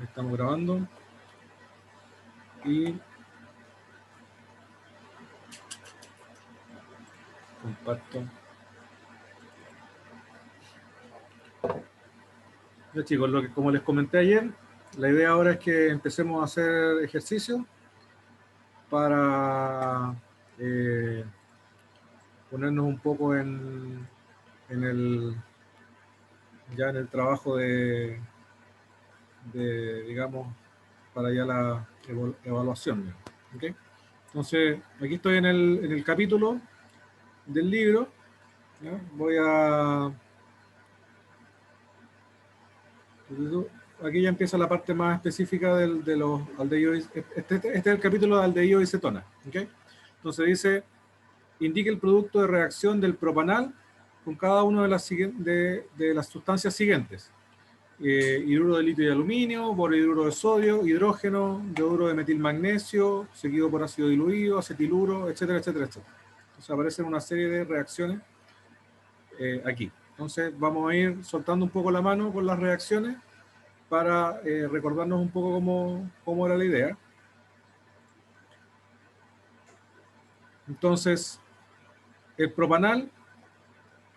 Estamos grabando. Y comparto. Ya chicos, como les comenté ayer, la idea ahora es que empecemos a hacer ejercicio para ponernos un poco en el ya en el trabajo digamos, para ya la evaluación. ¿Okay? Entonces, aquí estoy en el capítulo del libro. ¿Ya? Voy a... Aquí ya empieza la parte más específica de los aldehídos. Este es el capítulo de aldehído y cetona. ¿Okay? Entonces dice, indique el producto de reacción del propanal con cada una de las sustancias siguientes. Hidruro de litio y aluminio, borohidruro de sodio, hidrógeno, yoduro de metilmagnesio, seguido por ácido diluido, acetiluro, etcétera, etcétera, etcétera. Entonces aparecen una serie de reacciones aquí. Entonces vamos a ir soltando un poco la mano con las reacciones para recordarnos un poco cómo era la idea. Entonces, el propanal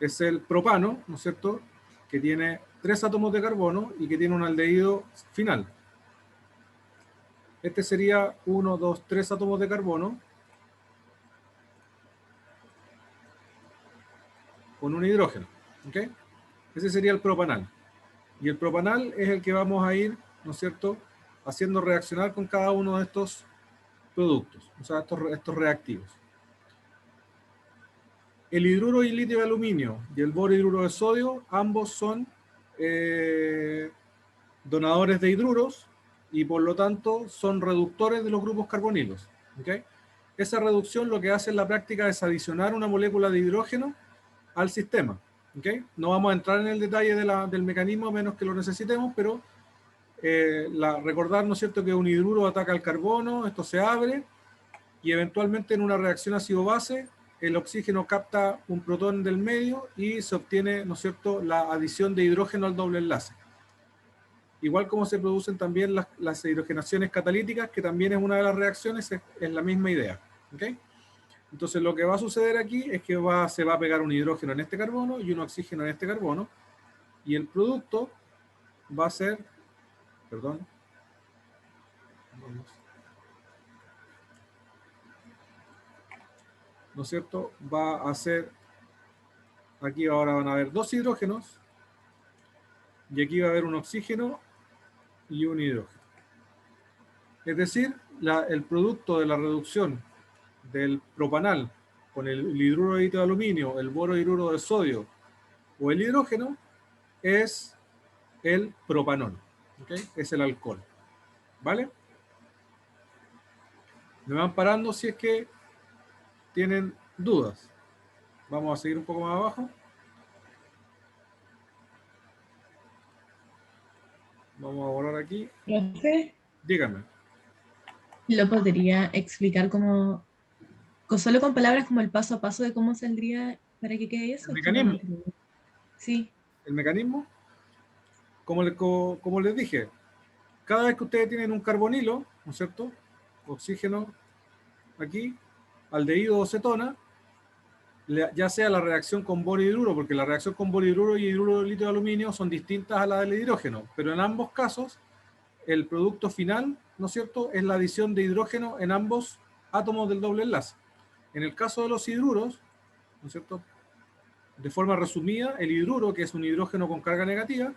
es el propano, ¿no es cierto?, que tiene 3 átomos de carbono y que tiene un aldehído final. Este sería 1, 2, 3 átomos de carbono con un hidrógeno. ¿Okay? Ese sería el propanal. Y el propanal es el que vamos a ir, ¿no es cierto?, haciendo reaccionar con cada uno de estos productos, o sea, estos reactivos. El hidruro y litio de aluminio y el borohidruro de sodio, ambos son donadores de hidruros y por lo tanto son reductores de los grupos carbonilos. ¿Okay? Esa reducción lo que hace en la práctica es adicionar una molécula de hidrógeno al sistema. ¿Okay? No vamos a entrar en el detalle del mecanismo a menos que lo necesitemos, pero recordar, ¿no es cierto?, que un hidruro ataca al carbono, esto se abre y eventualmente en una reacción ácido-base el oxígeno capta un protón del medio y se obtiene, ¿no es cierto?, la adición de hidrógeno al doble enlace. Igual como se producen también las hidrogenaciones catalíticas, que también es una de las reacciones, es la misma idea. ¿Okay? Entonces lo que va a suceder aquí es que se va a pegar un hidrógeno en este carbono y un oxígeno en este carbono, y el producto va a ser, perdón, ¿no es cierto?, va a ser, aquí ahora van a haber 2 hidrógenos, y aquí va a haber un oxígeno y un hidrógeno. Es decir, el producto de la reducción del propanal con el hidruro de litio de aluminio, el borohidruro de sodio o el hidrógeno es el propanol. ¿Okay? Es el alcohol. ¿Vale? Me van parando si es que tienen dudas. Vamos a seguir un poco más abajo. Vamos a borrar aquí. Profe, Dígame. ¿lo podría explicar como, solo con palabras como el paso a paso de cómo saldría para que quede El eso? Es que no lo mecanismo. entiendo. Sí. El mecanismo, como les dije, cada vez que ustedes tienen un carbonilo, ¿no es cierto?, oxígeno aquí, aldehído o cetona, ya sea la reacción con borohidruro, porque la reacción con borohidruro y hidruro de litio de aluminio son distintas a la del hidrógeno, pero en ambos casos el producto final, ¿no es cierto?, es la adición de hidrógeno en ambos átomos del doble enlace. En el caso de los hidruros, ¿no es cierto?, de forma resumida, el hidruro, que es un hidrógeno con carga negativa,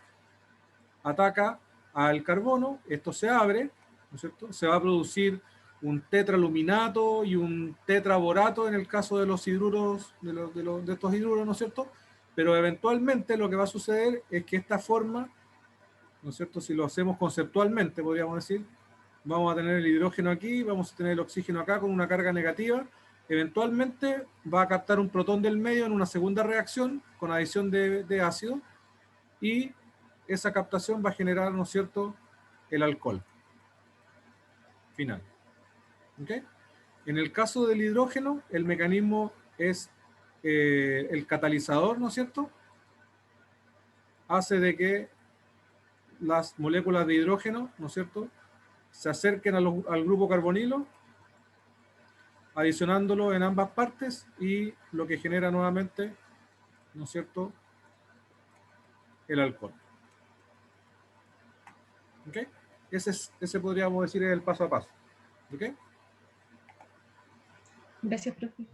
ataca al carbono, esto se abre, ¿no es cierto?, se va a producir un tetraluminato y un tetraborato en el caso de los hidruros, de estos hidruros, ¿no es cierto? Pero eventualmente lo que va a suceder es que esta forma, ¿no es cierto?, si lo hacemos conceptualmente, podríamos decir, vamos a tener el hidrógeno aquí, vamos a tener el oxígeno acá con una carga negativa, eventualmente va a captar un protón del medio en una segunda reacción con adición de ácido, y esa captación va a generar, ¿no es cierto?, el alcohol final. ¿Okay? En el caso del hidrógeno, el mecanismo es el catalizador, ¿no es cierto?, hace de que las moléculas de hidrógeno, ¿no es cierto?, se acerquen al grupo carbonilo, adicionándolo en ambas partes y lo que genera nuevamente, ¿no es cierto?, el alcohol. ¿Ok? Ese podríamos decir es el paso a paso. ¿Ok? Gracias, profe.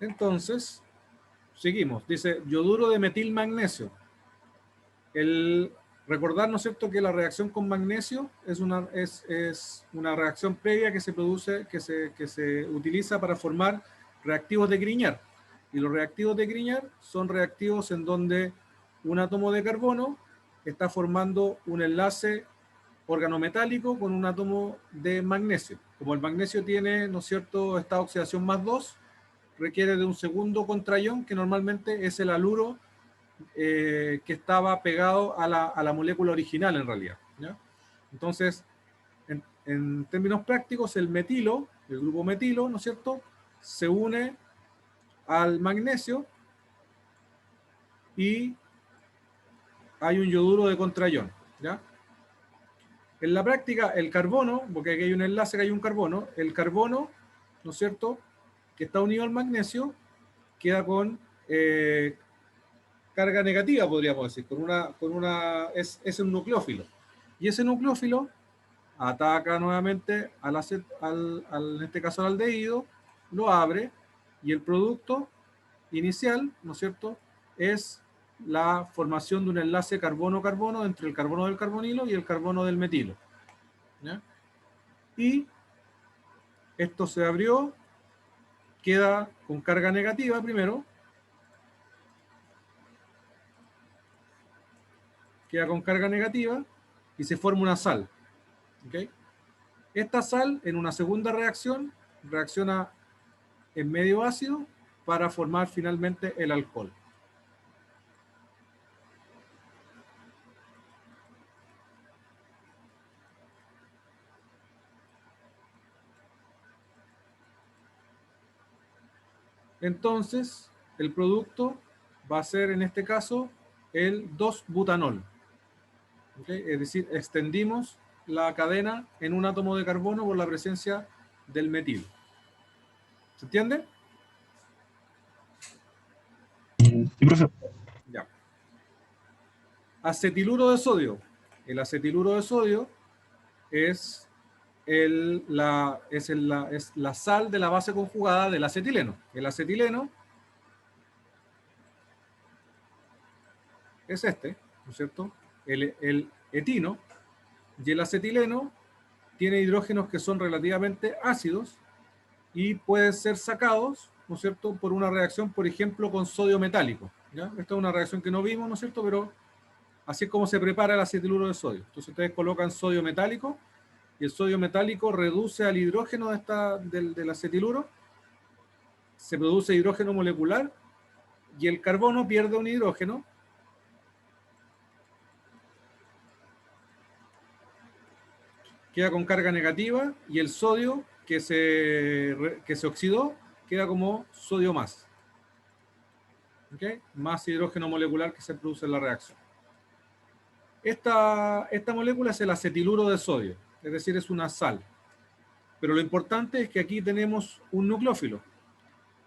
Entonces, seguimos. Dice yoduro de metilmagnesio. Recordar, ¿no es cierto?, que la reacción con magnesio es una reacción previa que se produce, que se utiliza para formar reactivos de Grignard. Y los reactivos de Grignard son reactivos en donde un átomo de carbono está formando un enlace organometálico con un átomo de magnesio. Como el magnesio tiene, ¿no es cierto?, esta oxidación +2, requiere de un segundo contraión que normalmente es el haluro que estaba pegado a la molécula original en realidad, ¿ya? Entonces, en términos prácticos, el metilo, el grupo metilo, ¿no es cierto?, se une al magnesio y hay un yoduro de contraión, ¿ya? En la práctica, el carbono, porque aquí hay un enlace que hay un carbono, el carbono, ¿no es cierto?, que está unido al magnesio, queda con carga negativa, podríamos decir, es un nucleófilo. Y ese nucleófilo ataca nuevamente en este caso al aldehído, lo abre y el producto inicial, ¿no es cierto?, es la formación de un enlace carbono-carbono entre el carbono del carbonilo y el carbono del metilo, ¿ya? Y esto se abrió, queda con carga negativa primero, queda con carga negativa y se forma una sal. ¿Okay? Esta sal, en una segunda reacción, reacciona en medio ácido para formar finalmente el alcohol. Entonces, el producto va a ser, en este caso, el 2-butanol. ¿Okay? Es decir, extendimos la cadena en un átomo de carbono por la presencia del metilo. ¿Se entiende? Sí, profe. Ya. Acetiluro de sodio. El acetiluro de sodio es la sal de la base conjugada del acetileno. El acetileno es este, ¿no es cierto? El etino y el acetileno tiene hidrógenos que son relativamente ácidos y pueden ser sacados, ¿no es cierto?, por una reacción, por ejemplo, con sodio metálico. ¿Ya? Esta es una reacción que no vimos, ¿no es cierto?, pero así es como se prepara el acetiluro de sodio. Entonces ustedes colocan sodio metálico y el sodio metálico reduce al hidrógeno del acetiluro, se produce hidrógeno molecular y el carbono pierde un hidrógeno queda con carga negativa y el sodio que se oxidó queda como sodio más. ¿Okay? Más hidrógeno molecular que se produce en la reacción. Esta molécula es el acetiluro de sodio, es decir, es una sal. Pero lo importante es que aquí tenemos un nucleófilo.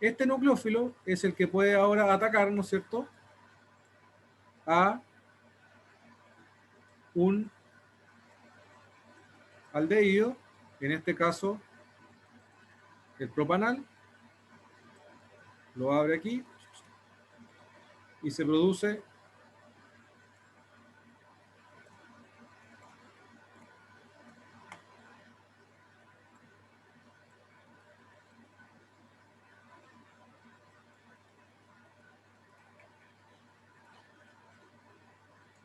Este nucleófilo es el que puede ahora atacar, ¿no es cierto?, a un aldehído, en este caso el propanal, lo abre aquí y se produce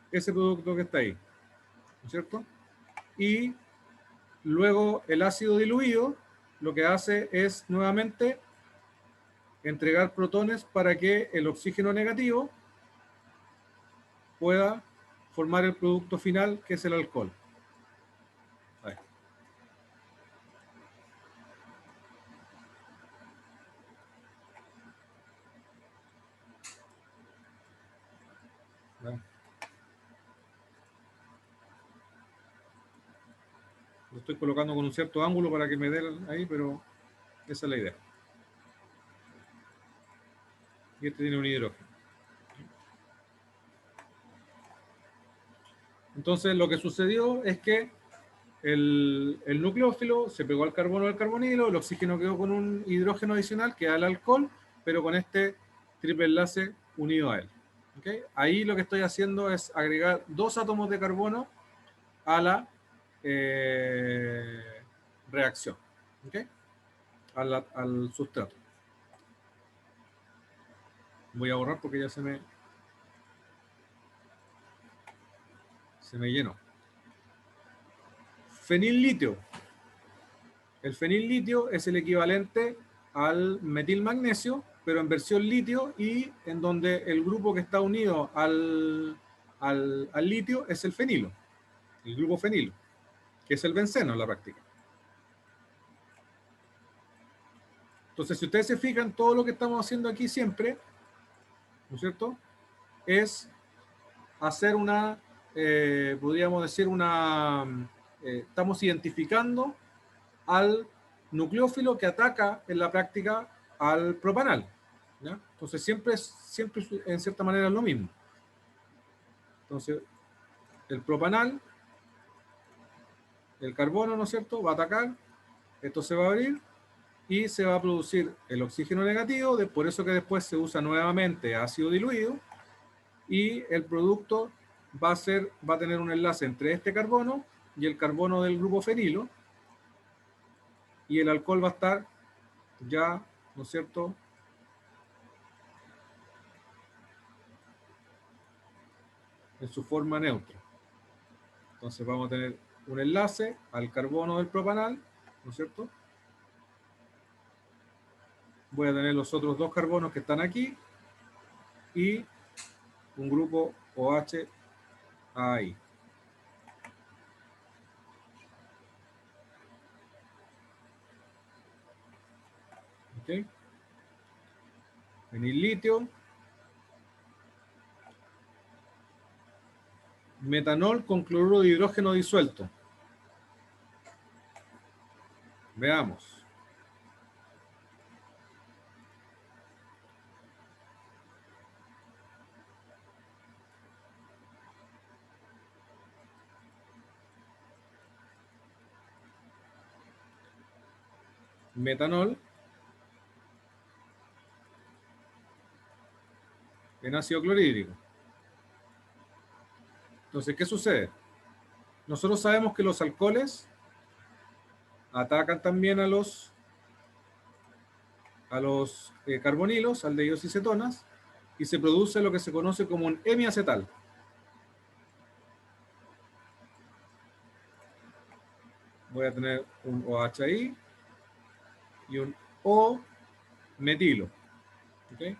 ese producto que está ahí, ¿no es cierto? Y luego el ácido diluido lo que hace es nuevamente entregar protones para que el oxígeno negativo pueda formar el producto final, que es el alcohol. Ahí. estoy colocando con un cierto ángulo para que me dé ahí, pero esa es la idea. Y este tiene un hidrógeno. Entonces lo que sucedió es que el nucleófilo se pegó al carbono del carbonilo, el oxígeno quedó con un hidrógeno adicional, que da el alcohol, pero con este triple enlace unido a él. ¿Okay? Ahí lo que estoy haciendo es agregar 2 átomos de carbono a la reacción, ¿okay? Al sustrato. Voy a borrar porque ya se me llenó. Fenillitio. El fenillitio es el equivalente al metilmagnesio, pero en versión litio, y en donde el grupo que está unido al litio es el fenilo, el grupo fenilo, que es el benceno en la práctica. Entonces, si ustedes se fijan, todo lo que estamos haciendo aquí siempre, ¿no es cierto?, es hacer una, podríamos decir, estamos identificando al nucleófilo que ataca en la práctica al propanal, ¿ya? Entonces siempre en cierta manera es lo mismo. Entonces el propanal, el carbono, ¿no es cierto?, va a atacar, esto se va a abrir y se va a producir el oxígeno negativo, por eso que después se usa nuevamente ácido diluido, y el producto va a tener un enlace entre este carbono y el carbono del grupo fenilo, y el alcohol va a estar ya, ¿no es cierto?, en su forma neutra. Entonces vamos a tener un enlace al carbono del propanal, ¿no es cierto? Voy a tener los otros 2 carbonos que están aquí y un grupo OH ahí. ¿Ok? Fenillitio. Metanol con cloruro de hidrógeno disuelto. Veamos. Metanol en ácido clorhídrico. Entonces, ¿qué sucede? Nosotros sabemos que los alcoholes atacan también a los carbonilos, aldehídos y cetonas, y se produce lo que se conoce como un hemiacetal. Voy a tener un OH ahí y un O-metilo. ¿Okay?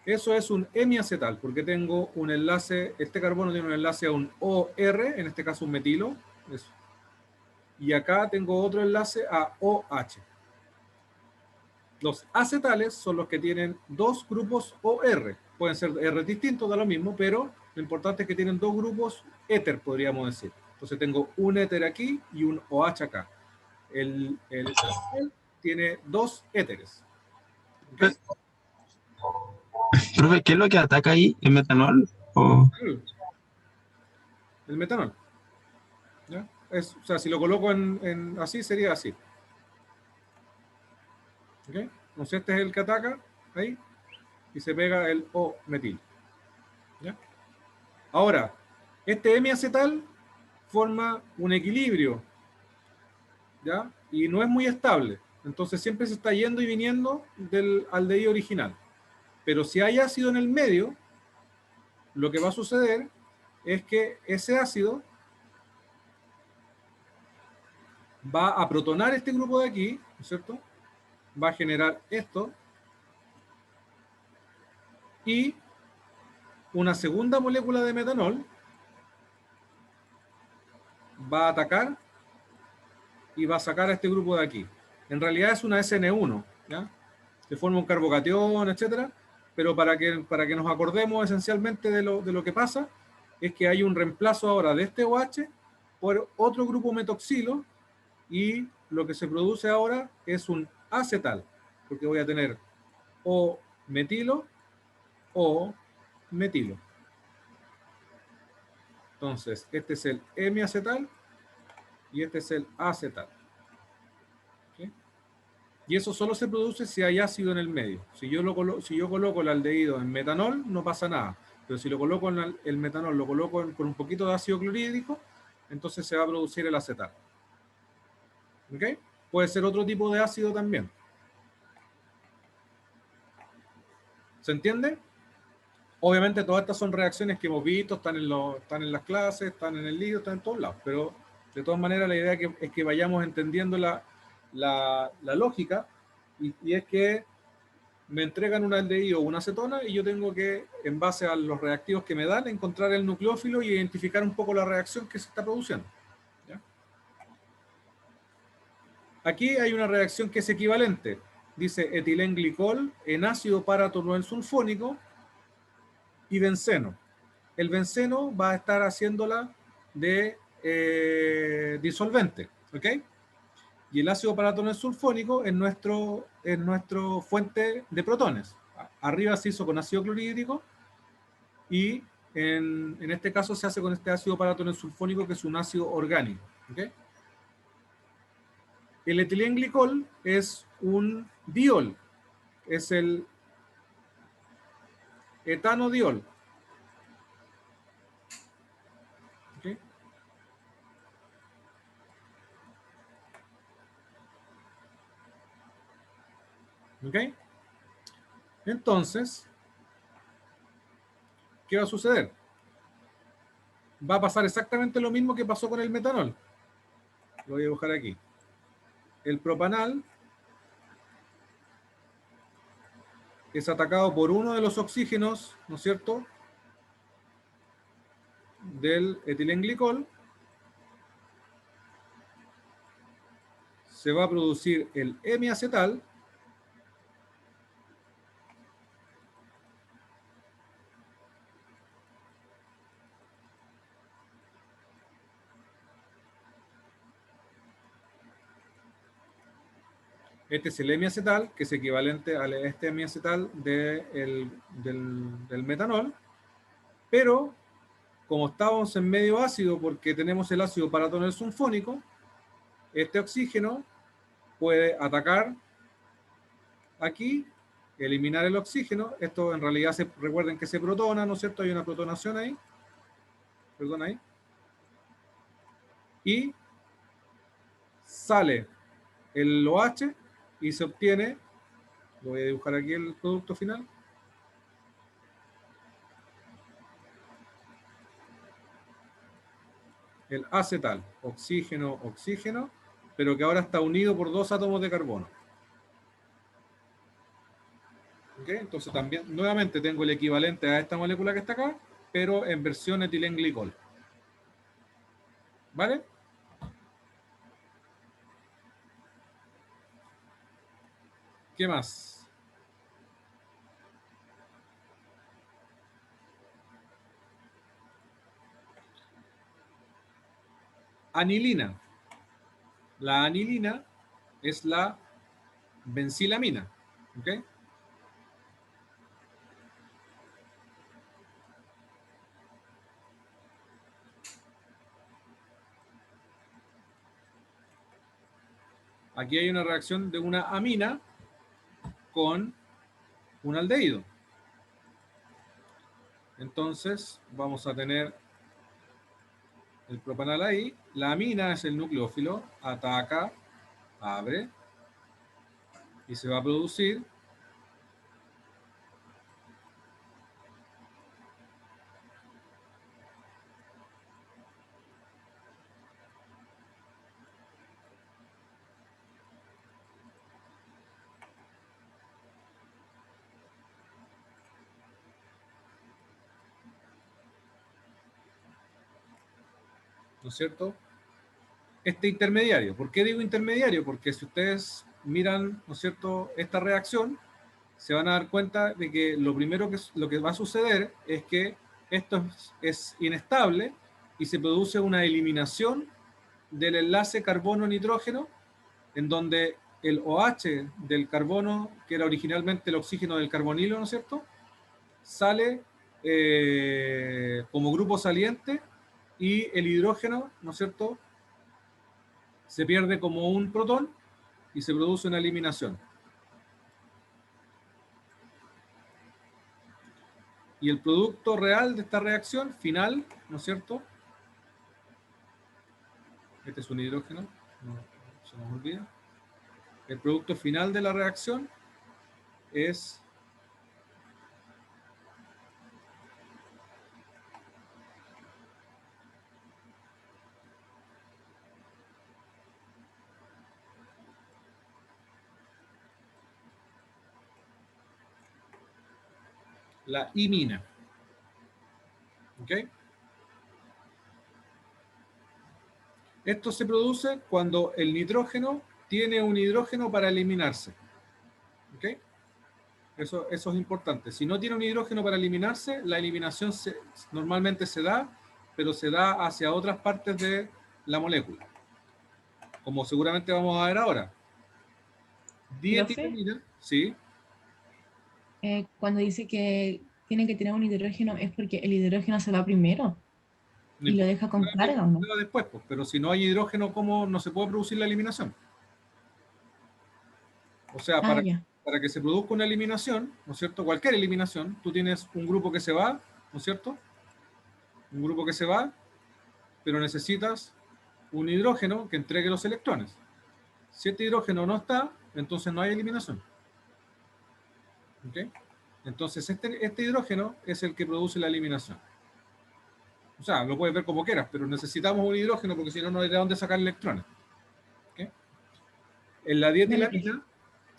Eso es un hemiacetal, porque tengo un enlace, este carbono tiene un enlace a un OR, en este caso un metilo, eso. Y acá tengo otro enlace a OH. Los acetales son los que tienen 2 grupos OR. Pueden ser R distintos, da lo mismo, pero lo importante es que tienen 2 grupos éter, podríamos decir. Entonces tengo un éter aquí y un OH acá. El tiene 2 éteres. ¿Okay? Profe, ¿qué es lo que ataca ahí? ¿El metanol? ¿O? El metanol. ¿Ya? O sea, si lo coloco así, sería así. ¿Okay? Entonces este es el que ataca ahí y se pega el O-metil. ¿Ya? Ahora, este hemiacetal forma un equilibrio, ¿ya? Y no es muy estable. Entonces siempre se está yendo y viniendo del aldehído original. Pero si hay ácido en el medio, lo que va a suceder es que ese ácido va a protonar este grupo de aquí, ¿no es cierto? Va a generar esto y una segunda molécula de metanol va a atacar y va a sacar a este grupo de aquí. En realidad es una SN1, ¿ya? Se forma un carbocatión, etcétera, pero para que nos acordemos esencialmente de lo que pasa, es que hay un reemplazo ahora de este OH por otro grupo metoxilo y lo que se produce ahora es un acetal, porque voy a tener o metilo o metilo. Entonces, este es el hemiacetal y este es el acetal. ¿Okay? Y eso solo se produce si hay ácido en el medio. Si yo coloco el aldehído en metanol, no pasa nada. Pero si lo coloco en el metanol, lo coloco con un poquito de ácido clorhídrico, entonces se va a producir el acetal. ¿Ok? Puede ser otro tipo de ácido también. ¿Se entiende? Obviamente todas estas son reacciones que hemos visto, están en las clases, están en el libro, están en todos lados, pero de todas maneras la idea es que vayamos entendiendo la lógica, y es que me entregan un aldehído o una acetona y yo tengo que, en base a los reactivos que me dan, encontrar el nucleófilo y identificar un poco la reacción que se está produciendo. ¿Ya? Aquí hay una reacción que es equivalente. Dice etilenglicol en ácido para-tolueno sulfónico y benceno. El benceno va a estar haciéndola de disolvente, ¿ok? Y el ácido para-tolueno sulfónico es nuestro fuente de protones. Arriba se hizo con ácido clorhídrico y en este caso se hace con este ácido para-tolueno sulfónico, que es un ácido orgánico, ¿ok? El etilenglicol es un diol, es el etanodiol. ¿Okay? ¿Ok? Entonces, ¿qué va a suceder? Va a pasar exactamente lo mismo que pasó con el metanol. Lo voy a dibujar aquí. El propanal es atacado por uno de los oxígenos, ¿no es cierto?, del etilenglicol. Se va a producir el hemiacetal. Este es el hemiacetal, que es equivalente a este hemiacetal del metanol. Pero, como estamos en medio ácido, porque tenemos el ácido para-tolueno sulfónico, este oxígeno puede atacar aquí, eliminar el oxígeno. Esto en realidad, recuerden que se protona, ¿no es cierto? Hay una protonación ahí. Perdón, ahí. Y sale el OH y se obtiene, lo voy a dibujar aquí el producto final, el acetal, oxígeno, oxígeno, pero que ahora está unido por dos átomos de carbono. ¿Okay? Entonces también, nuevamente, tengo el equivalente a esta molécula que está acá, pero en versión etilenglicol. ¿Vale? ¿Qué más? Anilina. La anilina es la bencilamina. ¿Ok? Aquí hay una reacción de una amina con un aldehído. Entonces vamos a tener el propanal ahí. La amina es el nucleófilo, ataca, abre y se va a producir ¿no es cierto? Este intermediario. ¿Por qué digo intermediario? Porque si ustedes miran, ¿no es cierto?, esta reacción, se van a dar cuenta de que lo primero lo que va a suceder es que esto es inestable y se produce una eliminación del enlace carbono-nitrógeno, en donde el OH del carbono, que era originalmente el oxígeno del carbonilo, ¿no es cierto?, sale como grupo saliente, y el hidrógeno, ¿no es cierto?, se pierde como un protón y se produce una eliminación. Y el producto real de esta reacción final, ¿no es cierto? Este es un hidrógeno, no se nos olvida. El producto final de la reacción es la imina. ¿Ok? Esto se produce cuando el nitrógeno tiene un hidrógeno para eliminarse. ¿Ok? Eso es importante. Si no tiene un hidrógeno para eliminarse, la eliminación normalmente se da, pero se da hacia otras partes de la molécula, como seguramente vamos a ver ahora. Profe, Dietilamina, sí. cuando dice que tiene que tener un hidrógeno, ¿es porque el hidrógeno se va primero No y lo importa deja que con carga o no? se haga después, pues, pero si no hay hidrógeno, ¿cómo no se puede producir la eliminación? O sea, Ah, ya. para que se produzca una eliminación, ¿no es cierto? Cualquier eliminación, tú tienes un grupo que se va, ¿no es cierto? Un grupo que se va, pero necesitas un hidrógeno que entregue los electrones. Si este hidrógeno no está, entonces no hay eliminación. ¿Ok? Entonces este hidrógeno es el que produce la eliminación. O sea, lo puedes ver como quieras, pero necesitamos un hidrógeno porque si no, no hay de dónde sacar electrones. ¿Ok? En la Dale, profe. dietilamina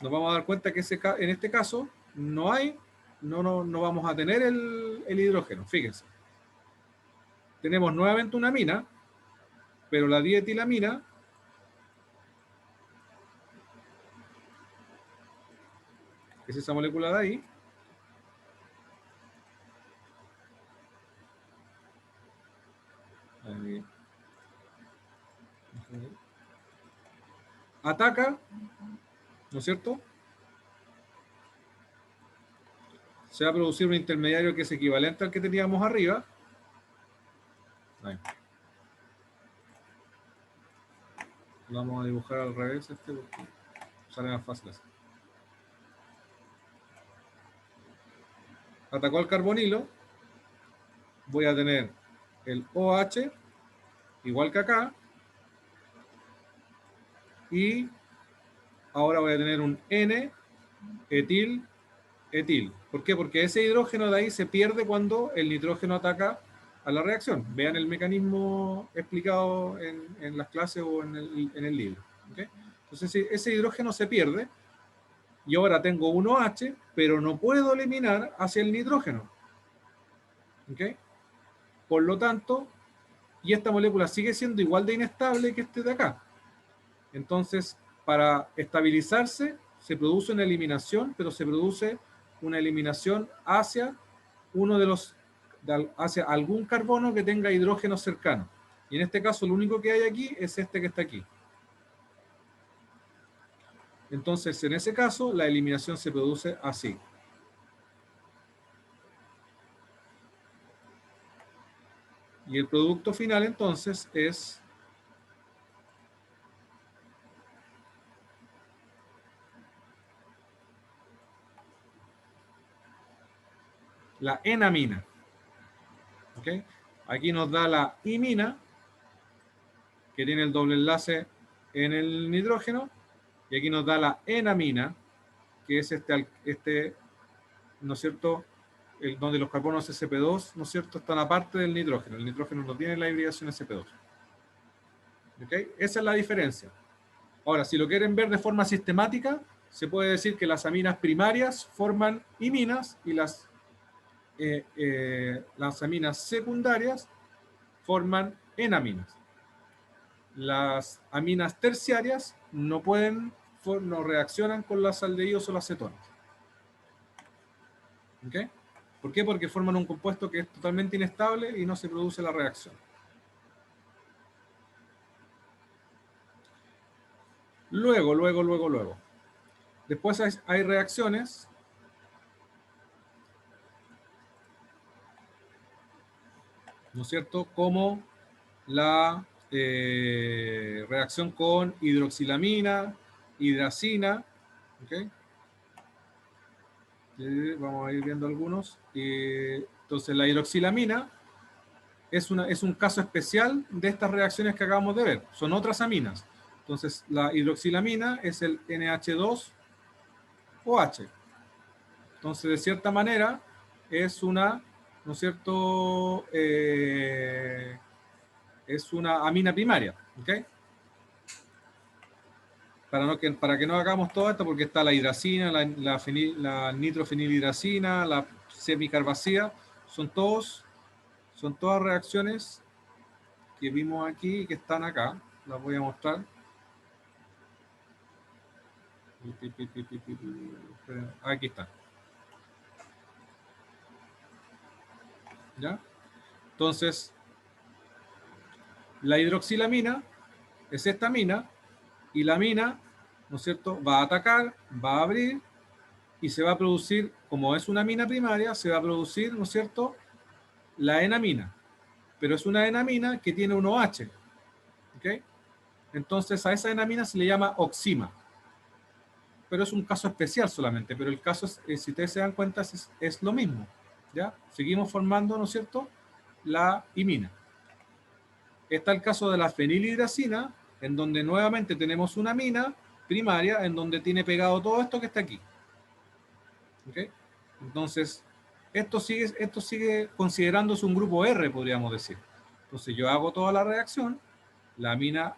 nos vamos a dar cuenta que en este caso no vamos a tener el hidrógeno. Fíjense. Tenemos nuevamente una amina, pero la dietilamina, que es esa molécula de ahí, ataca, ¿no es cierto? Se va a producir un intermediario que es equivalente al que teníamos arriba. Ahí. Lo vamos a dibujar al revés porque sale más fácil así. Atacó al carbonilo. Voy a tener el OH, igual que acá. Y ahora voy a tener un N-etil, etil. ¿Por qué? Porque ese hidrógeno de ahí se pierde cuando el nitrógeno ataca a la reacción. Vean el mecanismo explicado en las clases o en el libro. ¿Okay? Entonces ese hidrógeno se pierde y ahora tengo un OH, pero no puedo eliminar hacia el nitrógeno. ¿Okay? Por lo tanto, y esta molécula sigue siendo igual de inestable que este de acá. Entonces, para estabilizarse, se produce una eliminación, pero se produce una eliminación hacia hacia algún carbono que tenga hidrógeno cercano. Y en este caso, lo único que hay aquí es este que está aquí. Entonces, en ese caso, la eliminación se produce así. Y el producto final, entonces, es la enamina. ¿Okay? Aquí nos da la imina, que tiene el doble enlace en el nitrógeno, y aquí nos da la enamina, que es ¿no es cierto?, donde los carbonos sp2, ¿no es cierto?, están aparte del nitrógeno. El nitrógeno no tiene la hibridación sp2. ¿Okay? Esa es la diferencia. Ahora, si lo quieren ver de forma sistemática, se puede decir que las aminas primarias forman iminas y las aminas secundarias forman enaminas. Las aminas terciarias no reaccionan con las aldehídos o las cetonas. ¿Okay? ¿Por qué? Porque forman un compuesto que es totalmente inestable y no se produce la reacción. Luego. Después hay reacciones. ¿No es cierto? Como la reacción con hidroxilamina, hidracina. ¿Ok? Vamos a ir viendo algunos. Entonces, la hidroxilamina es un caso especial de estas reacciones que acabamos de ver. Son otras aminas. Entonces, la hidroxilamina es el NH2OH. Entonces, de cierta manera, es una, ¿no es cierto? Es una amina primaria. ¿Ok? Para que no hagamos todo esto, porque está la hidracina, la nitrofenilhidracina, la semicarbazida, son todas reacciones que vimos aquí y que están acá. Las voy a mostrar. Aquí está. ¿Ya? Entonces, la hidroxilamina es esta amina, y la amina, ¿no es cierto?, va a atacar, va a abrir, y se va a producir, como es una amina primaria, se va a producir, ¿no es cierto?, la enamina. Pero es una enamina que tiene un OH. ¿Ok? Entonces a esa enamina se le llama oxima. Pero es un caso especial solamente. Pero el caso, si ustedes se dan cuenta, es lo mismo. ¿Ya? Seguimos formando, ¿no es cierto?, la imina. Está el caso de la fenilhidracina, en donde nuevamente tenemos una amina primaria, en donde tiene pegado todo esto que está aquí. ¿Ok? Entonces, esto sigue considerándose un grupo R, podríamos decir. Entonces yo hago toda la reacción, la amina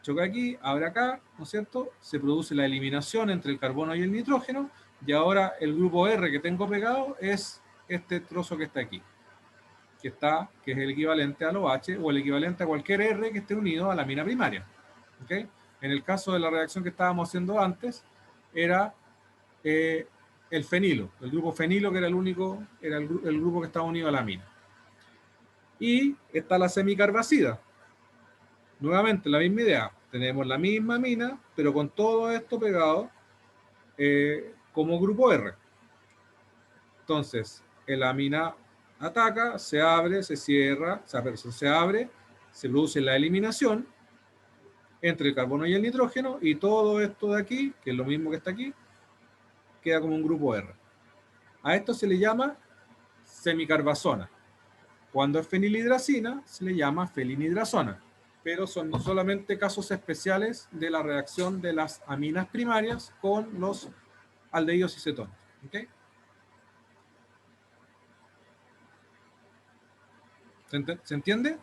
choca aquí, abre acá, ¿no es cierto? Se produce la eliminación entre el carbono y el nitrógeno, y ahora el grupo R que tengo pegado es este trozo que está aquí, que es el equivalente al OH o el equivalente a cualquier R que esté unido a la amina primaria. ¿Ok? En el caso de la reacción que estábamos haciendo antes, era el fenilo, el grupo fenilo, que era el grupo que estaba unido a la amina. Y está la semicarbazida. Nuevamente la misma idea, tenemos la misma amina, pero con todo esto pegado como grupo R. Entonces, la amina ataca, se abre, se cierra, se abre, se produce la eliminación entre el carbono y el nitrógeno, y todo esto de aquí, que es lo mismo que está aquí, queda como un grupo R. A esto se le llama semicarbazona. Cuando es fenilhidracina, se le llama felinhidrazona. Pero son solamente casos especiales de la reacción de las aminas primarias con los aldehídos y cetonas. ¿Okay? ¿Se entiende?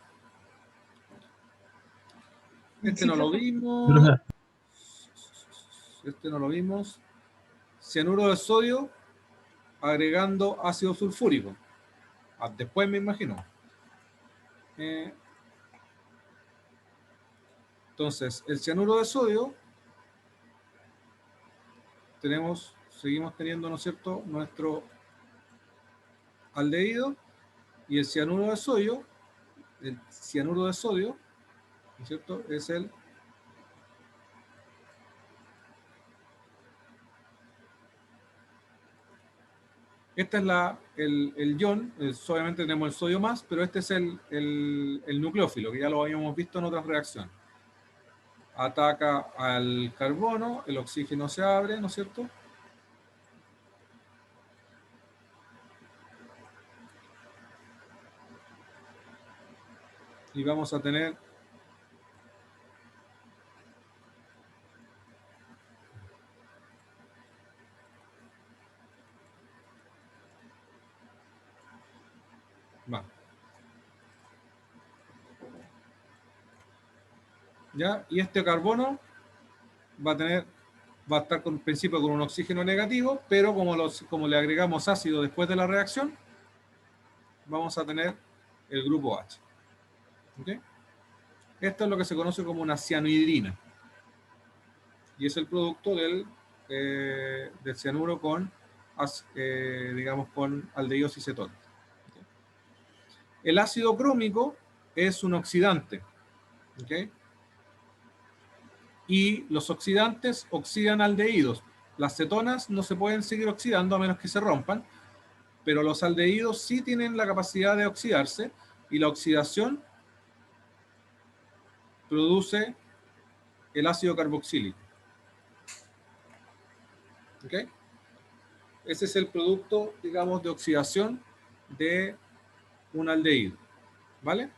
Este Sí, no lo profe. vimos. Este no lo vimos. Cianuro de sodio agregando ácido sulfúrico. Después me imagino. Entonces, el cianuro de sodio, seguimos teniendo, ¿no es cierto?, nuestro aldehído, y el cianuro de sodio, ¿no es cierto?, es esta es el ion, obviamente tenemos el sodio más, pero este es el nucleófilo, que ya lo habíamos visto en otras reacciones. Ataca al carbono, el oxígeno se abre, ¿no es cierto? Y vamos a tener va. ¿Ya? Y este carbono va a estar en principio con un oxígeno negativo, pero como le agregamos ácido después de la reacción, vamos a tener el grupo H. ¿Okay? Esto es lo que se conoce como una cianohidrina. Y es el producto del cianuro con, digamos, con aldehídos y cetonas. ¿Okay? El ácido crómico es un oxidante. ¿Okay? Y los oxidantes oxidan aldehídos. Las cetonas no se pueden seguir oxidando a menos que se rompan, pero los aldehídos sí tienen la capacidad de oxidarse y la oxidación produce el ácido carboxílico. ¿Ok? Ese es el producto, digamos, de oxidación de un aldehído. ¿Vale?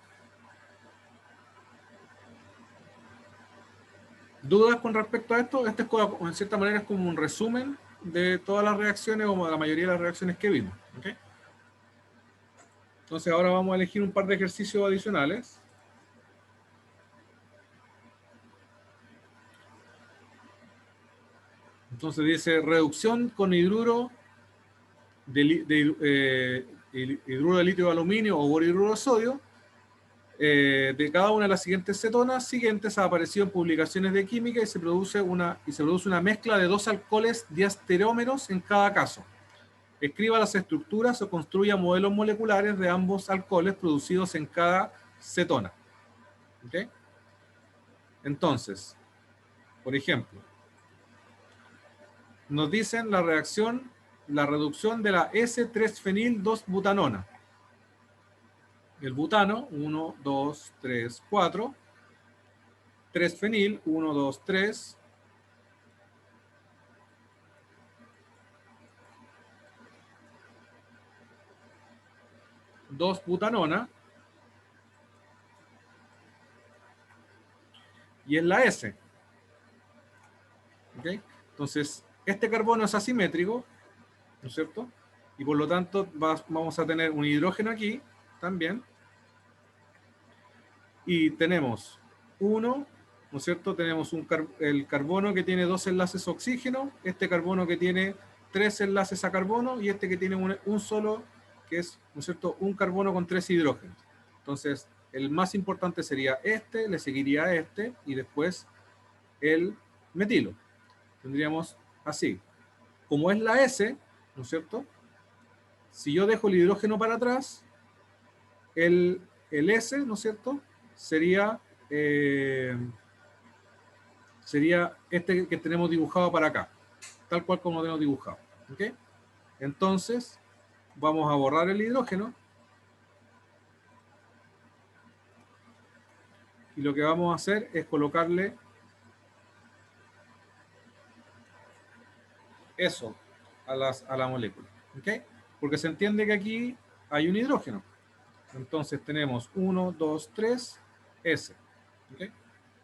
¿Dudas con respecto a esto? Este es, en cierta manera, es como un resumen de todas las reacciones o de la mayoría de las reacciones que vimos. ¿Ok? Entonces ahora vamos a elegir un par de ejercicios adicionales. Entonces dice reducción con hidruro hidruro de litio de aluminio o borhidruro de sodio de cada una de las siguientes cetonas siguientes ha aparecido en publicaciones de química y se produce una mezcla de 2 alcoholes diastereómeros en cada caso. Escriba las estructuras o construya modelos moleculares de ambos alcoholes producidos en cada cetona. ¿Okay? Entonces, por ejemplo, nos dicen la reducción de la S3-fenil-2-butanona. El butano, 1, 2, 3, 4. 3-fenil, 1, 2, 3. Dos butanona. Y es la S. ¿Okay? Entonces, este carbono es asimétrico, ¿no es cierto? Y por lo tanto vamos a tener un hidrógeno aquí también. Y tenemos uno, ¿no es cierto? Tenemos el carbono que tiene 2 enlaces oxígeno, este carbono que tiene 3 enlaces a carbono y este que tiene un solo, que es, ¿no es cierto?, un carbono con 3 hidrógenos. Entonces, el más importante sería este, le seguiría este y después el metilo. Tendríamos así. Como es la S, ¿no es cierto? Si yo dejo el hidrógeno para atrás, el S, ¿no es cierto?, sería este que tenemos dibujado para acá, tal cual como lo tenemos dibujado. ¿Ok? Entonces, vamos a borrar el hidrógeno y lo que vamos a hacer es colocarle eso a la molécula. ¿Ok? Porque se entiende que aquí hay un hidrógeno. Entonces tenemos 1, 2, 3, S. ¿Ok?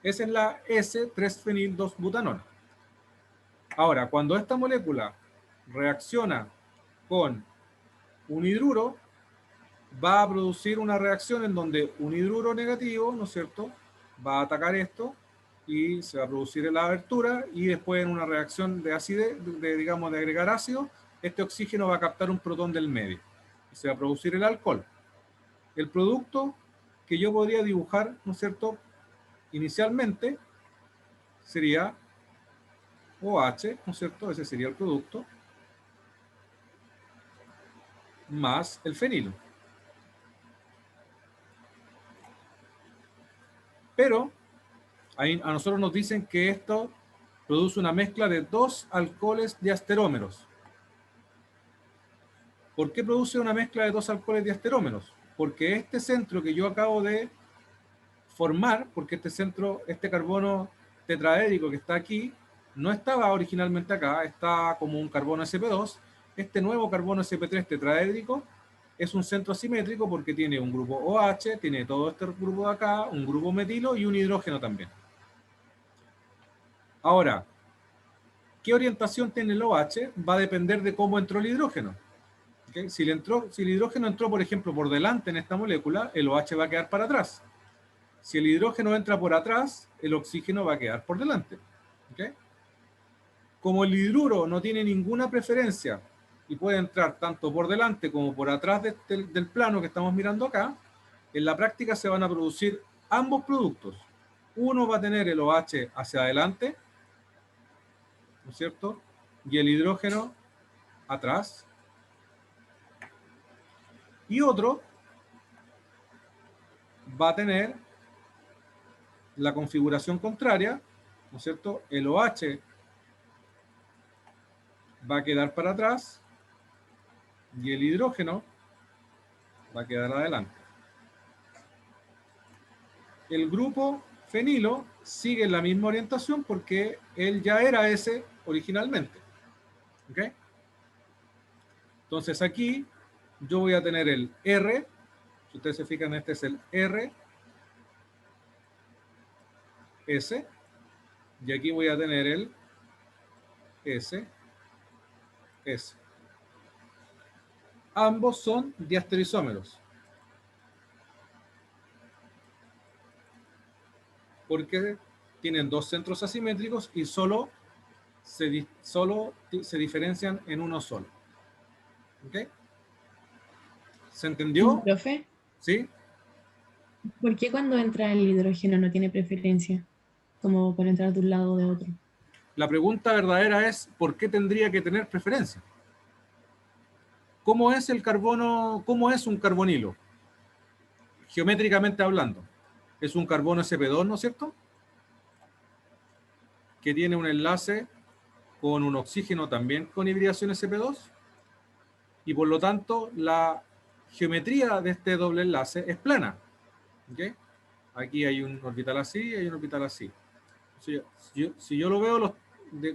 Esa es la S3-fenil-2-butanona. Ahora, cuando esta molécula reacciona con un hidruro, va a producir una reacción en donde un hidruro negativo, ¿no es cierto?, va a atacar esto y se va a producir la abertura y después en una reacción de acidez, digamos, de agregar ácido, este oxígeno va a captar un protón del medio y se va a producir el alcohol. El producto que yo podría dibujar, ¿no es cierto?, inicialmente sería OH, ¿no es cierto? Ese sería el producto, más el fenilo. Pero a nosotros nos dicen que esto produce una mezcla de 2 alcoholes diasterómeros. ¿Por qué produce una mezcla de 2 alcoholes diasterómeros? Porque este centro que yo acabo de formar, porque este carbono tetraédrico que está aquí, no estaba originalmente acá, está como un carbono sp2. Este nuevo carbono sp3 tetraédrico es un centro asimétrico porque tiene un grupo OH, tiene todo este grupo de acá, un grupo metilo y un hidrógeno también. Ahora, ¿qué orientación tiene el OH? Va a depender de cómo entró el hidrógeno. ¿Okay? Si el hidrógeno entró, por ejemplo, por delante en esta molécula, el OH va a quedar para atrás. Si el hidrógeno entra por atrás, el oxígeno va a quedar por delante. ¿Okay? Como el hidruro no tiene ninguna preferencia y puede entrar tanto por delante como por atrás del plano que estamos mirando acá, en la práctica se van a producir ambos productos. Uno va a tener el OH hacia adelante, ¿no es cierto? Y el hidrógeno atrás. Y otro va a tener la configuración contraria, ¿no es cierto? El OH va a quedar para atrás y el hidrógeno va a quedar adelante. El grupo fenilo sigue en la misma orientación porque él ya era ese originalmente. ¿Ok? Entonces aquí yo voy a tener el R, si ustedes se fijan, este es el R, S, y aquí voy a tener el S, S. Ambos son diastereoisómeros. Porque tienen dos centros asimétricos y solo se diferencian en uno solo. ¿Ok? ¿Se entendió? Profe, ¿Sí? ¿por qué cuando entra el hidrógeno no tiene preferencia? Como por entrar de un lado o de otro. La pregunta verdadera es, ¿por qué tendría que tener preferencia? ¿Cómo es el carbono, cómo es un carbonilo? Geométricamente hablando. Es un carbono sp2, ¿no es cierto? Que tiene un enlace con un oxígeno también con hibridación sp2. Y por lo tanto, la geometría de este doble enlace es plana. ¿Okay? Aquí hay un orbital así y hay un orbital así. Si yo lo veo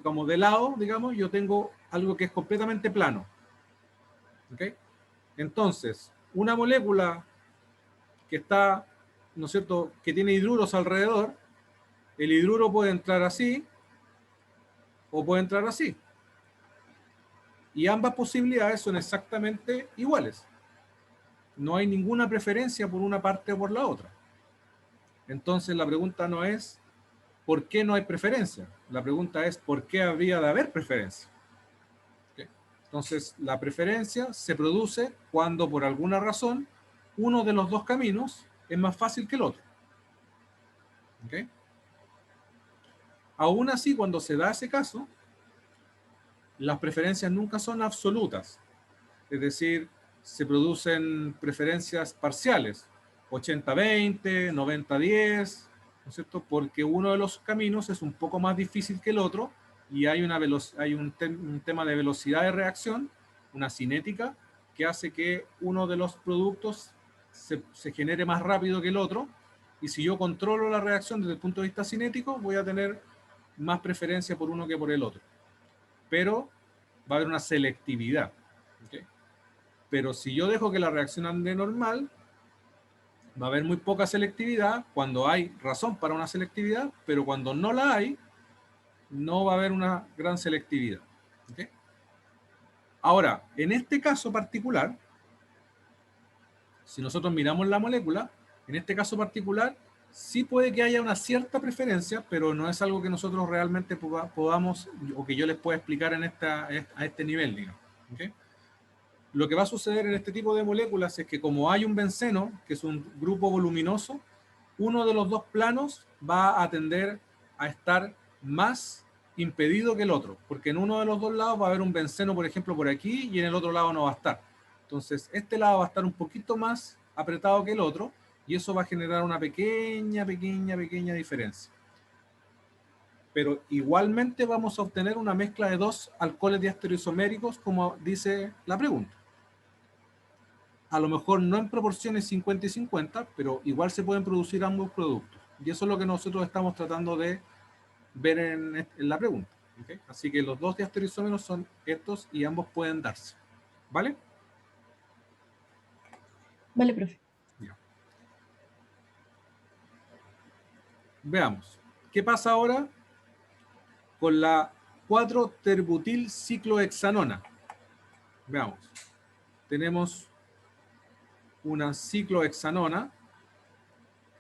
como de lado, digamos, yo tengo algo que es completamente plano. ¿Okay? Entonces, una molécula que está, ¿no es cierto?, que tiene hidruros alrededor, el hidruro puede entrar así o puede entrar así. Y ambas posibilidades son exactamente iguales. No hay ninguna preferencia por una parte o por la otra. Entonces la pregunta no es ¿por qué no hay preferencia? La pregunta es ¿por qué habría de haber preferencia? ¿Okay? Entonces la preferencia se produce cuando por alguna razón uno de los dos caminos es más fácil que el otro. ¿Okay? Aún así, cuando se da ese caso, las preferencias nunca son absolutas. Es decir, se producen preferencias parciales, 80-20, 90-10, ¿no es cierto? Porque uno de los caminos es un poco más difícil que el otro y hay, un tema de velocidad de reacción, una cinética, que hace que uno de los productos se genere más rápido que el otro. Y si yo controlo la reacción desde el punto de vista cinético, voy a tener más preferencia por uno que por el otro. Pero va a haber una selectividad. ¿Okay? Pero si yo dejo que la reacción ande normal, va a haber muy poca selectividad cuando hay razón para una selectividad, pero cuando no la hay, no va a haber una gran selectividad. ¿Okay? Ahora, en este caso particular, si nosotros miramos la molécula, en este caso particular, sí puede que haya una cierta preferencia, pero no es algo que nosotros realmente podamos, o que yo les pueda explicar a este nivel, digamos. ¿Okay? Lo que va a suceder en este tipo de moléculas es que como hay un benceno, que es un grupo voluminoso, uno de los dos planos va a tender a estar más impedido que el otro, porque en uno de los dos lados va a haber un benceno, por ejemplo, por aquí, y en el otro lado no va a estar. Entonces, este lado va a estar un poquito más apretado que el otro, y eso va a generar una pequeña diferencia. Pero igualmente vamos a obtener una mezcla de dos alcoholes diastereoisoméricos, como dice la pregunta. A lo mejor no en proporciones 50 y 50, pero igual se pueden producir ambos productos. Y eso es lo que nosotros estamos tratando de ver en la pregunta. ¿Okay? Así que los dos diastereoisómeros son estos y ambos pueden darse. ¿Vale? Vale, profe. Ya. Veamos. ¿Qué pasa ahora con la 4-terbutil ciclohexanona? Veamos. Tenemos una ciclohexanona,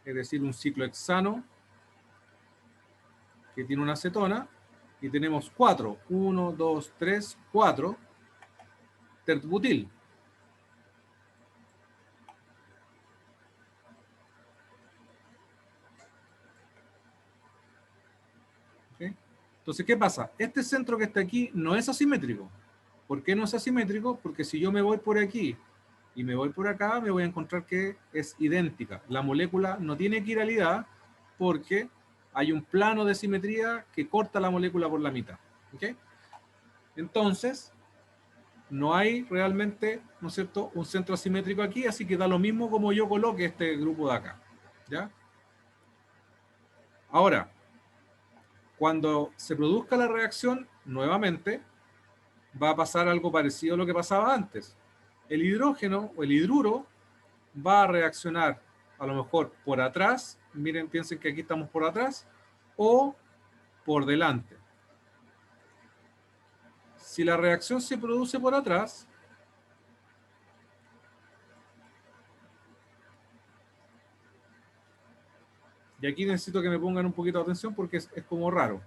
es decir, un ciclohexano que tiene una acetona, y tenemos 4, 1, 2, 3, 4 terbutil. ¿Okay? Entonces, ¿qué pasa? Este centro que está aquí no es asimétrico. ¿Por qué no es asimétrico? Porque si yo me voy por aquí y me voy por acá, me voy a encontrar que es idéntica. La molécula no tiene quiralidad porque hay un plano de simetría que corta la molécula por la mitad. ¿Ok? Entonces, no hay realmente, ¿no es cierto?, un centro asimétrico aquí, así que da lo mismo como yo coloque este grupo de acá. ¿Ya? Ahora, cuando se produzca la reacción, nuevamente, va a pasar algo parecido a lo que pasaba antes. El hidrógeno o el hidruro va a reaccionar a lo mejor por atrás, miren, piensen que aquí estamos por atrás, o por delante. Si la reacción se produce por atrás, y aquí necesito que me pongan un poquito de atención porque es como raro.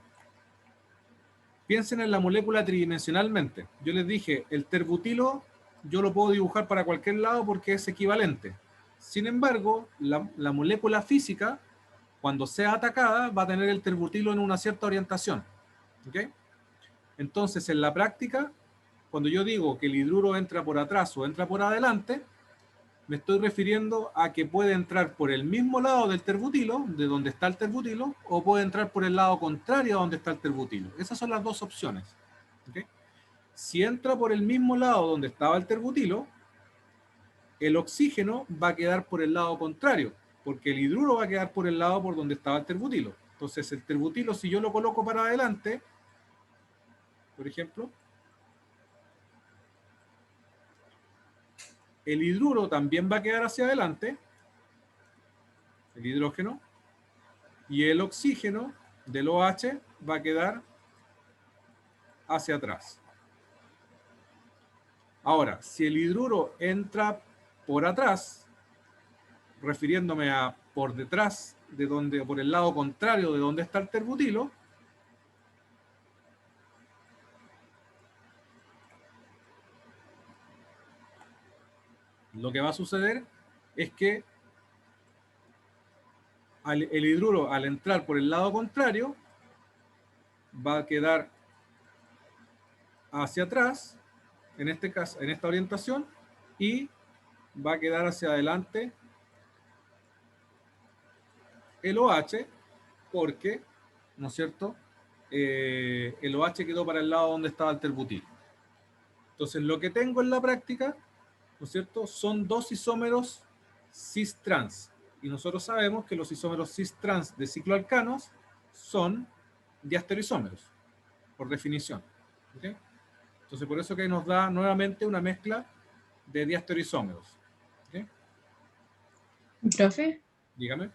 Piensen en la molécula tridimensionalmente. Yo les dije, el terbutilo yo lo puedo dibujar para cualquier lado porque es equivalente. Sin embargo, la molécula física, cuando sea atacada, va a tener el terbutilo en una cierta orientación. ¿Ok? Entonces, en la práctica, cuando yo digo que el hidruro entra por atrás o entra por adelante, me estoy refiriendo a que puede entrar por el mismo lado del terbutilo, de donde está el terbutilo, o puede entrar por el lado contrario a donde está el terbutilo. Esas son las dos opciones. ¿Okay? Si entra por el mismo lado donde estaba el terbutilo, el oxígeno va a quedar por el lado contrario, porque el hidruro va a quedar por el lado por donde estaba el terbutilo. Entonces el terbutilo, si yo lo coloco para adelante, por ejemplo, el hidruro también va a quedar hacia adelante, el hidrógeno, y el oxígeno del OH va a quedar hacia atrás. Ahora, si el hidruro entra por atrás, refiriéndome a por detrás, de donde, por el lado contrario de donde está el terbutilo, lo que va a suceder es que el hidruro, al entrar por el lado contrario, va a quedar hacia atrás, en este caso, en esta orientación, y va a quedar hacia adelante el OH, porque, ¿no es cierto?, el OH quedó para el lado donde estaba el terbutilo. Entonces, lo que tengo en la práctica, ¿no es cierto?, son dos isómeros cis-trans. Y nosotros sabemos que los isómeros cis-trans de cicloalcanos son diastereoisómeros, por definición. ¿Okay? Entonces, por eso que nos da nuevamente una mezcla de diastereoisómeros. ¿Okay? Profe, Dígame.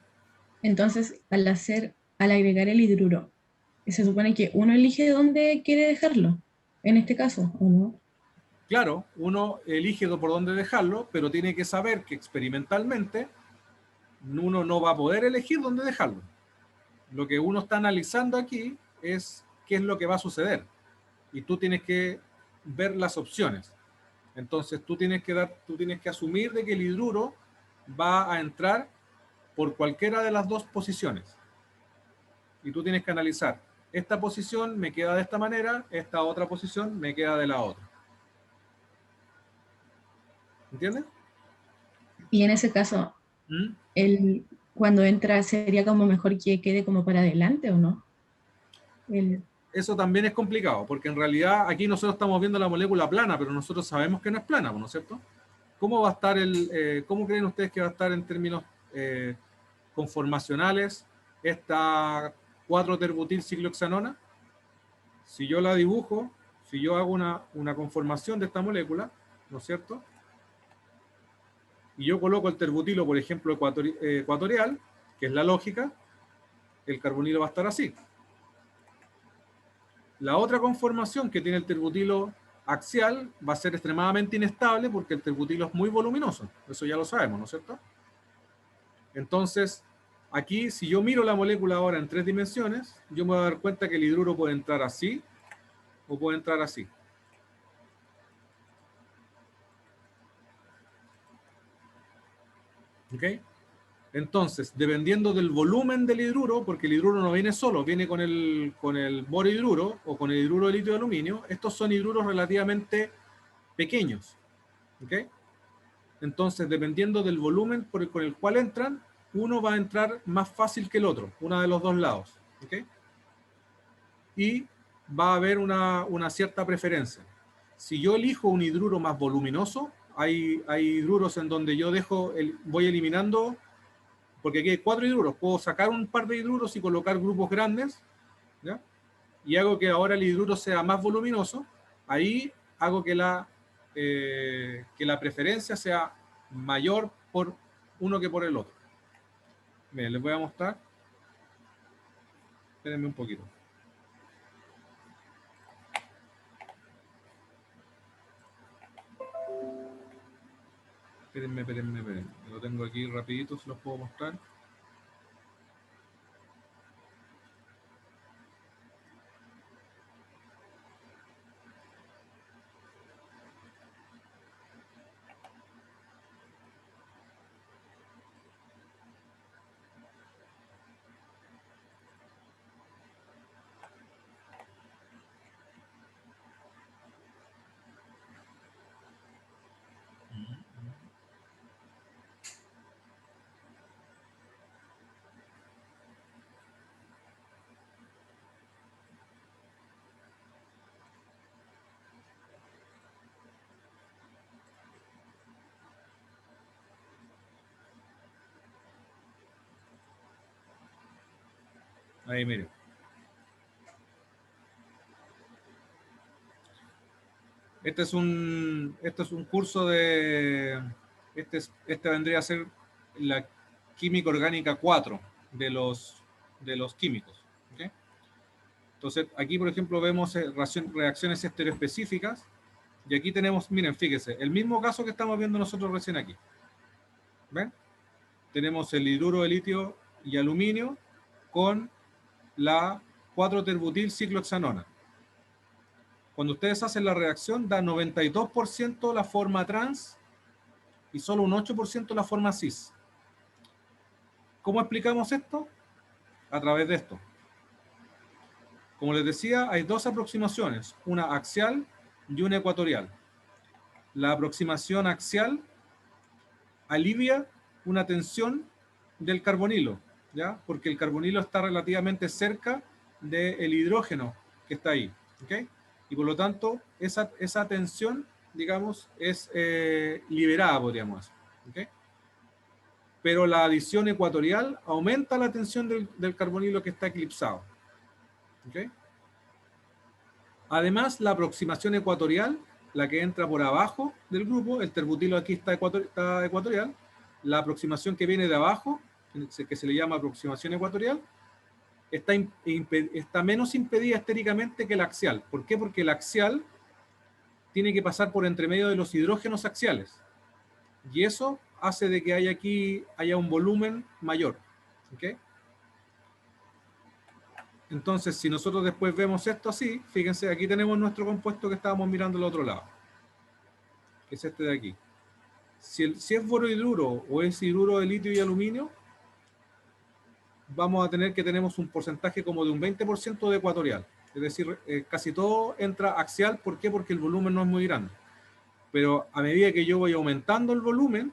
entonces al agregar el hidruro, se supone que uno elige dónde quiere dejarlo, en este caso, ¿o no? Claro, uno elige por dónde dejarlo, pero tiene que saber que experimentalmente uno no va a poder elegir dónde dejarlo. Lo que uno está analizando aquí es qué es lo que va a suceder. Y tú tienes que ver las opciones. Entonces tú tienes que asumir de que el hidruro va a entrar por cualquiera de las dos posiciones. Y tú tienes que analizar, esta posición me queda de esta manera, esta otra posición me queda de la otra. ¿Entiendes? Y en ese caso, ¿Mm? cuando entra sería como mejor que quede como para adelante, ¿o no? Eso también es complicado, porque en realidad aquí nosotros estamos viendo la molécula plana, pero nosotros sabemos que no es plana, ¿no es cierto? ¿Cómo va a estar cómo creen ustedes que va a estar en términos conformacionales esta 4-terbutil ciclohexanona? Si yo la dibujo, si yo hago una conformación de esta molécula, ¿no es cierto?, y yo coloco el terbutilo, por ejemplo, ecuatorial, que es la lógica, el carbonilo va a estar así. La otra conformación que tiene el terbutilo axial va a ser extremadamente inestable porque el terbutilo es muy voluminoso. Eso ya lo sabemos, ¿no es cierto? Entonces, aquí, si yo miro la molécula ahora en 3 dimensiones, yo me voy a dar cuenta que el hidruro puede entrar así o puede entrar así. ¿Ok? Entonces, dependiendo del volumen del hidruro, porque el hidruro no viene solo, viene con el borohidruro o con el hidruro de litio de aluminio, estos son hidruros relativamente pequeños. ¿Ok? Entonces, dependiendo del volumen con el cual entran, uno va a entrar más fácil que el otro, uno de los dos lados. ¿Ok? Y va a haber una cierta preferencia. Si yo elijo un hidruro más voluminoso, hay hidruros en donde yo voy eliminando, porque aquí hay 4 hidruros, puedo sacar un par de hidruros y colocar grupos grandes, ¿ya? Y hago que ahora el hidruro sea más voluminoso, ahí hago que la preferencia sea mayor por uno que por el otro. Bien, les voy a mostrar. Espérenme un poquito. Espérenme. Lo tengo aquí rapidito, se los puedo mostrar. Ahí, miren. Este es un curso de... Este vendría a ser la química orgánica 4 de los químicos. ¿Ok? Entonces, aquí, por ejemplo, vemos reacciones estereoespecíficas. Y aquí tenemos, miren, fíjense, el mismo caso que estamos viendo nosotros recién aquí. ¿Ven? Tenemos el hidruro de litio y aluminio con la 4-terbutil ciclohexanona. Cuando ustedes hacen la reacción, da 92% la forma trans y solo un 8% la forma cis. ¿Cómo explicamos esto? A través de esto. Como les decía, hay 2 aproximaciones, una axial y una ecuatorial. La aproximación axial alivia una tensión del carbonilo, ¿ya? Porque el carbonilo está relativamente cerca del hidrógeno que está ahí, ¿ok? Y por lo tanto, esa tensión, digamos, es liberada, podríamos decir, ¿ok? Pero la adición ecuatorial aumenta la tensión del carbonilo que está eclipsado, ¿ok? Además, la aproximación ecuatorial, la que entra por abajo del grupo, el terbutilo aquí está ecuatorial, la aproximación que viene de abajo, que se le llama aproximación ecuatorial, está menos impedida estéricamente que la axial. ¿Por qué? Porque la axial tiene que pasar por entre medio de los hidrógenos axiales. Y eso hace de que haya un volumen mayor. ¿Ok? Entonces, si nosotros después vemos esto así, fíjense, aquí tenemos nuestro compuesto que estábamos mirando al otro lado, que es este de aquí. Si es borohidruro o es hidruro de litio y aluminio, vamos a tener que tenemos un porcentaje como de un 20% de ecuatorial. Es decir, casi todo entra axial. ¿Por qué? Porque el volumen no es muy grande. Pero a medida que yo voy aumentando el volumen,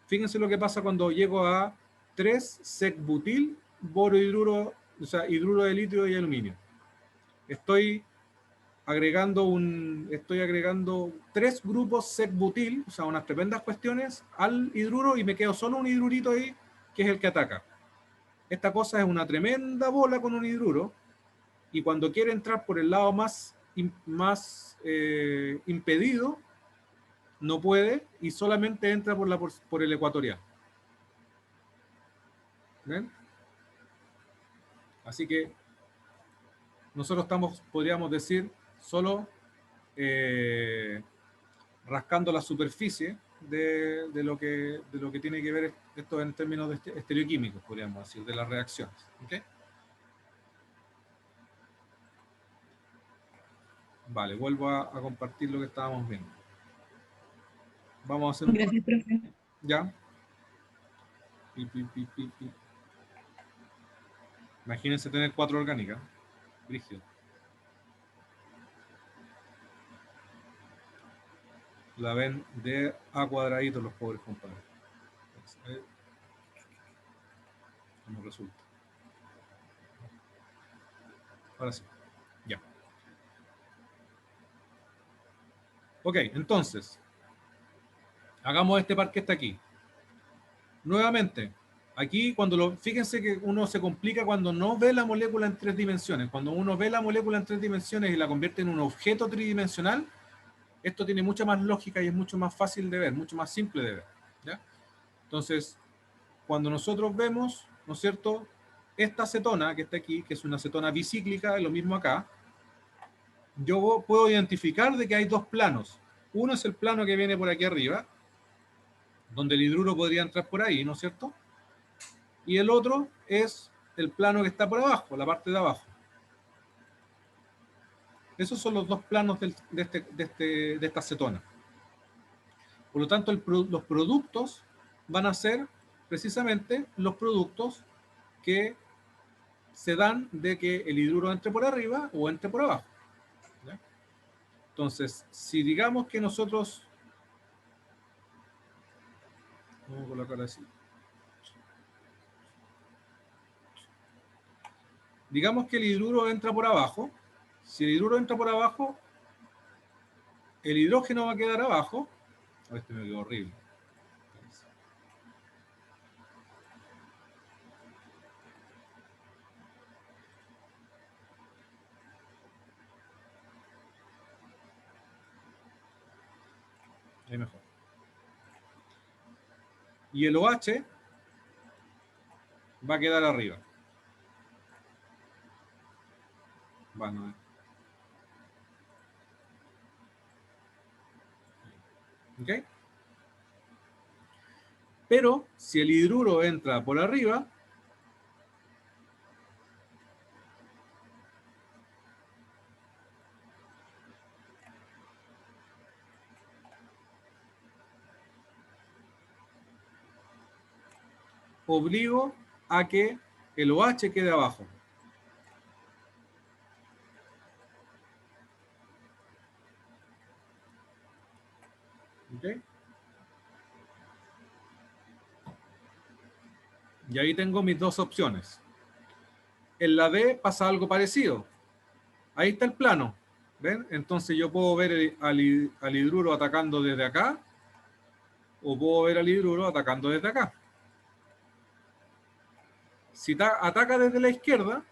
fíjense lo que pasa cuando llego a 3-sec-butil borohidruro, o sea, hidruro de litio y aluminio. Estoy agregando 3 grupos sec-butil, o sea, unas tremendas cuestiones al hidruro y me quedo solo un hidrurito ahí, que es el que ataca. Esta cosa es una tremenda bola con un hidruro y cuando quiere entrar por el lado más impedido, no puede y solamente entra por el ecuatorial. ¿Ven? Así que nosotros podríamos decir, solo rascando la superficie de lo que tiene que ver esto en términos de estereoquímicos, podríamos decir, de las reacciones. ¿Okay? Vale, vuelvo a compartir lo que estábamos viendo. Vamos a hacer un... Gracias, profe. ¿Ya? Imagínense tener 4 orgánicas. Brígido. La ven de a cuadradito los pobres compadres. A ver cómo resulta. Ahora sí. Ya. Ok, entonces, hagamos este par que está aquí. Nuevamente, aquí fíjense que uno se complica cuando no ve la molécula en 3 dimensiones. Cuando uno ve la molécula en 3 dimensiones y la convierte en un objeto tridimensional, esto tiene mucha más lógica y es mucho más fácil de ver, mucho más simple de ver. ¿Ya? Entonces, cuando nosotros vemos, ¿no es cierto?, esta acetona que está aquí, que es una acetona bicíclica, es lo mismo acá, yo puedo identificar de que hay dos planos. Uno es el plano que viene por aquí arriba, donde el hidruro podría entrar por ahí, ¿no es cierto? Y el otro es el plano que está por abajo, la parte de abajo. Esos son los dos planos de esta acetona. Por lo tanto, los productos van a ser precisamente los productos que se dan de que el hidruro entre por arriba o entre por abajo. ¿Ya? Entonces, si digamos que nosotros... Vamos a colocar así. Digamos que el hidruro entra por abajo. Si el hidruro entra por abajo, el hidrógeno va a quedar abajo. Este me quedó horrible. Ahí mejor. Y el OH va a quedar arriba. Bueno, ¿ok? Pero si el hidruro entra por arriba, obligo a que el OH quede abajo. ¿Ok? Y ahí tengo mis dos opciones. En la D pasa algo parecido. Ahí está el plano. ¿Ven? Entonces yo puedo ver al hidruro atacando desde acá o puedo ver al hidruro atacando desde acá. Si ataca desde la izquierda,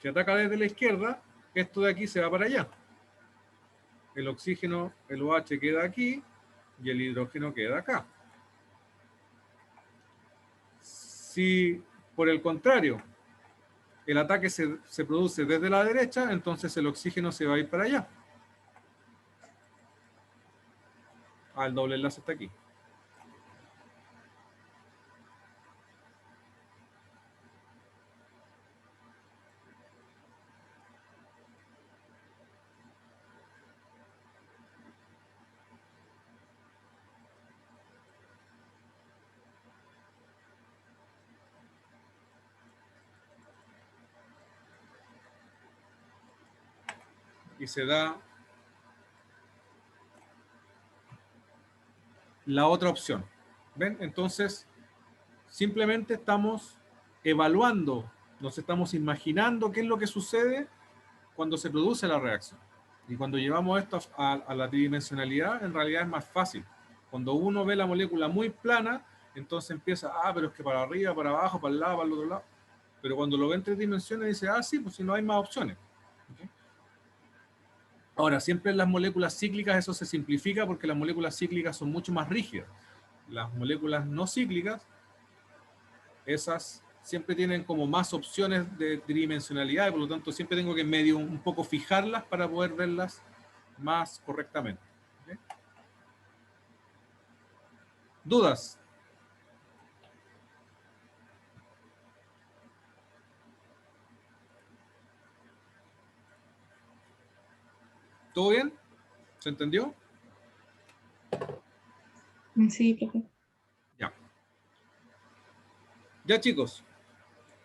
si ataca desde la izquierda, esto de aquí se va para allá. El oxígeno, el OH queda aquí y el hidrógeno queda acá. Si por el contrario el ataque se produce desde la derecha, entonces el oxígeno se va a ir para allá. El doble enlace está aquí. Y se da la otra opción. ¿Ven? Entonces, simplemente estamos evaluando, nos estamos imaginando qué es lo que sucede cuando se produce la reacción. Y cuando llevamos esto a la tridimensionalidad, en realidad es más fácil. Cuando uno ve la molécula muy plana, entonces empieza, pero es que para arriba, para abajo, para el lado, para el otro lado. Pero cuando lo ve en 3 dimensiones, dice, sí, pues si no hay más opciones. ¿Okay? Ahora, siempre en las moléculas cíclicas eso se simplifica porque las moléculas cíclicas son mucho más rígidas. Las moléculas no cíclicas, esas siempre tienen como más opciones de tridimensionalidad y por lo tanto siempre tengo que medio un poco fijarlas para poder verlas más correctamente. ¿Okay? ¿Dudas? ¿Todo bien? ¿Se entendió? Sí, profe. Ya. Ya, chicos.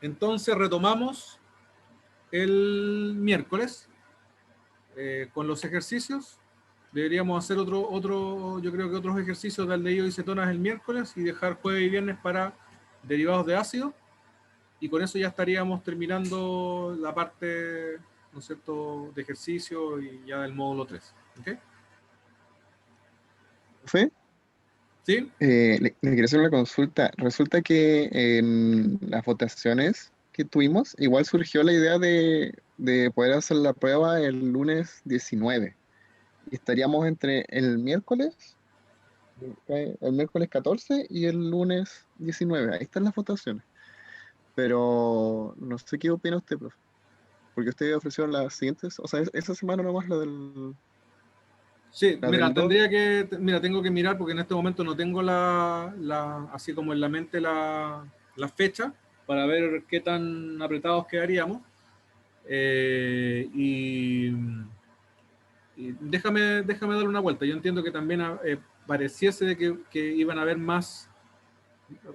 Entonces retomamos el miércoles con los ejercicios. Deberíamos hacer yo creo que otros ejercicios de aldehídos y cetonas el miércoles y dejar jueves y viernes para derivados de ácido. Y con eso ya estaríamos terminando la parte, ¿no es cierto?, de ejercicio y ya del módulo 3. ¿Ok? Profe, ¿Sí? le quería hacer una consulta. Resulta que en las votaciones que tuvimos, igual surgió la idea de poder hacer la prueba el lunes 19. Y estaríamos entre el miércoles 14 y el lunes 19. Ahí están las votaciones. Pero no sé qué opina usted, profe. Porque usted ofreció las siguientes, o sea, esa semana nomás Sí, la mira, del 2. mira, tengo que mirar porque en este momento no tengo así como en la mente la fecha para ver qué tan apretados quedaríamos. Eh, y, y déjame darle una vuelta. Yo entiendo que también pareciese de que iban a haber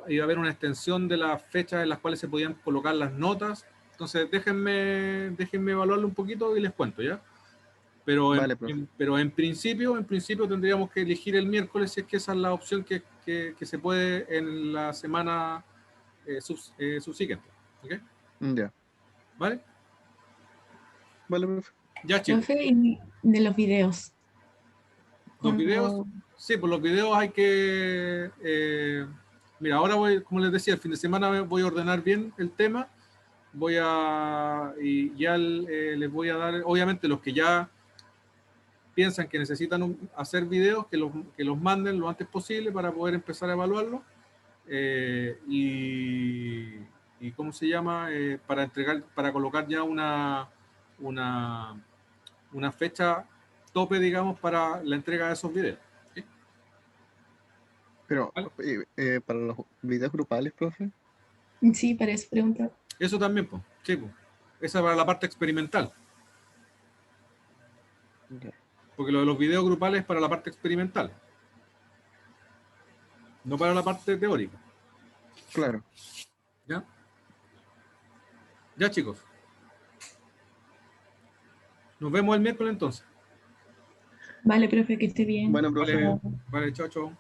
iba a haber una extensión de las fechas en las cuales se podían colocar las notas. Entonces, déjenme evaluarlo un poquito y les cuento, ¿ya? Vale, profe. Pero en principio tendríamos que elegir el miércoles si es que esa es la opción que se puede en la semana subsiguiente. ¿Ok? Ya. ¿Vale? Vale, profe. Ya, chicos. Profe, y de los videos. Los videos, Cuando, sí, pues los videos hay que... mira, ahora voy, como les decía, el fin de semana voy a ordenar bien el tema. Y ya les voy a dar, obviamente los que ya piensan que necesitan hacer videos, que los manden lo antes posible para poder empezar a evaluarlo. Y ¿cómo se llama? Para colocar ya una, una fecha tope, digamos, para la entrega de esos videos. ¿Sí? Pero ¿Vale? para los videos grupales, profe. sí, para eso preguntar. Eso también, pues. Sí, pues. Esa para la parte experimental. Ya. Porque lo de los videos grupales es para la parte experimental, no para la parte teórica. Claro. ¿Ya? Ya, chicos. Nos vemos el miércoles entonces. Vale, profe, que esté bien. Bueno, profe. Vale, vale, chao, chao.